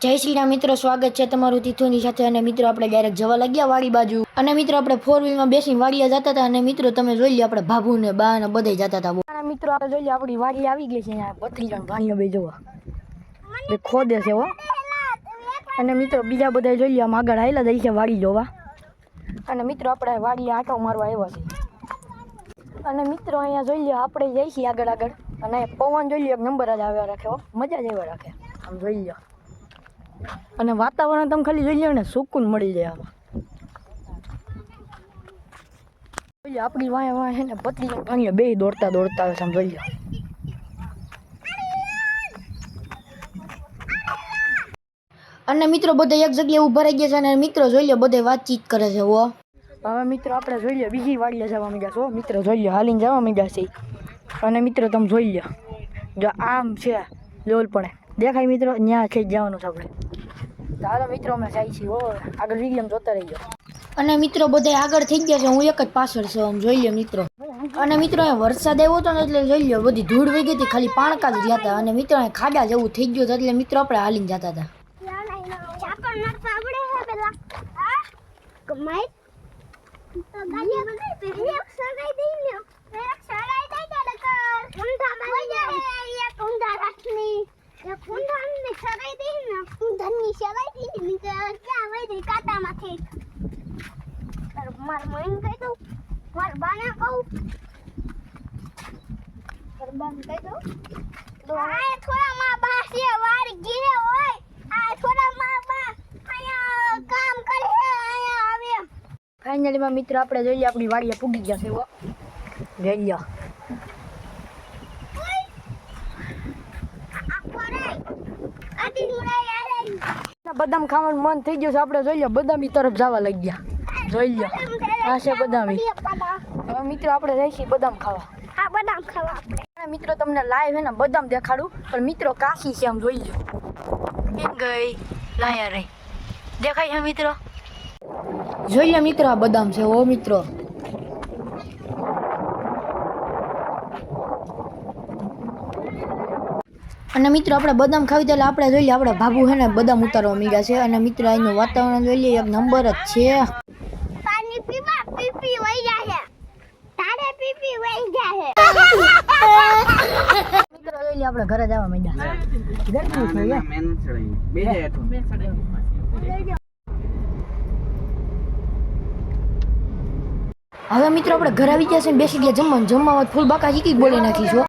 જય શ્રી રામ મિત્રો, સ્વાગત છે તમારું તીથુની સાથે। અને મિત્રો આપણે ડાયરેક્ટ જવા લાગ્યા વાડી બાજુ। અને મિત્રો આપણે 4 વ્હીલમાં બેસીને વાડીયા જતા હતા। અને મિત્રો તમે જોઈ લો, આપણે ભાભુ ને બા ને બધે જતા હતા। અને મિત્રો આપણે જોઈ લો, આપણી વાડી આવી ગઈ છે। અહીંયા પથરીજણ ભાણીઓ બે જોવા બે ખોદે છે હો। અને મિત્રો બીજા બધા જોઈ લો, આમ આગળ આવેલા જાય છે વાડી જોવા। અને મિત્રો આપણે વાડી આંટો મારવા આવ્યા છે। અને મિત્રો અહીંયા જોઈ લો, આપણે જઈએ છીએ આગળ આગળ। અને પવન જોઈ લો, એક નંબર જ આવ્યા રાખે હો, મજા જ આવ્યા રાખે આમ જોઈ લો। અને વાતાવરણ તમે ખાલી જોઈ લો ને, સુકૂન મળી જાય આમાં। જોઈ લો આપણી વાય છે ને પતરી ભાણીએ બે દોડતા દોડતા આવે, તમે જોઈ લો। અને મિત્રો બધા એક જગ્યાએ ઊભા રહી ગયા છે। અને મિત્રો જોઈ લો, બધે વાતચીત કરે છે હો। હવે મિત્રો આપણે જોઈ લો, બીજી વાડીએ જવા માંગ્યા છો મિત્રો, જોઈ લો હાલીને જવા માંગ્યા છે। અને મિત્રો તમે જોઈ લો, જો આમ છે લોલ પણ દેખાય મિત્રો, ત્યાં છે જવાનું છે આપણે। ચાલો મિત્રો અમે જાય છીએ હો, આગળ વિડીયો જોતા રહીજો। અને મિત્રો બધા આગળ થઈ ગયા છે, હું એક જ પાછળ છું આમ જોઈ લો મિત્રો। અને મિત્રો અહીંયા વરસાદ આવ્યો હતો ને, એટલે જોઈ લો બધી ધૂળ વહી ગઈ હતી, ખાલી પાણકા જ રહ્યા હતા। અને મિત્રો અહીંયા ખાડા જેવું થઈ ગયું હતું, એટલે મિત્રો આપણે હાલીને જતા હતા। ફાઇનલી માં મિત્રો આપણે જોઈ લો, આપણી વાડીએ પૂગી ગયા છે હો, જોઈ લો। બદામ ખાવાનું મન થઈ ગયું છે, આપણે જોઈ લો બદામી તરફ જવા લાગ્યા। જોઈ લો આ છે બદામી। હવે મિત્રો આપણે જઈશું બદામ ખાવા। હા બદામ ખાવા આપણે। મિત્રો તમને લાઈવ હે ને બદામ દેખાડું, પણ મિત્રો કાશી છે આમ જોઈ લો, કેમ ગઈ લાયા રહી દેખાય છે મિત્રો, જોઈ લો મિત્રો આ બદામ છે ઓ મિત્રો। અને મિત્રો આપણે બદામ ખાવી એટલે આપણે જોઈ લે, આપણે ભાભુ છે ને બદામ ઉતારવા મીડ્યા છે। અને મિત્રો અહીંનું વાતાવરણ જોઈ લે, એક નંબર જ છે। પાણી પીવા પીપી વઈ જાય, તારે પીપી વઈ જાય। મિત્રો જોઈ લે, આપણે ઘરે જવા મીડ્યા છે, ગરમી છે યાર, મેન ચડાઈ બે જાય તો મેન ચડાઈ। હવે મિત્રો આપણે ઘરે આવી ગયા છે, બેસી ગયા જમવા ફૂલ બાકા ચીકી બોલી નાખીશું।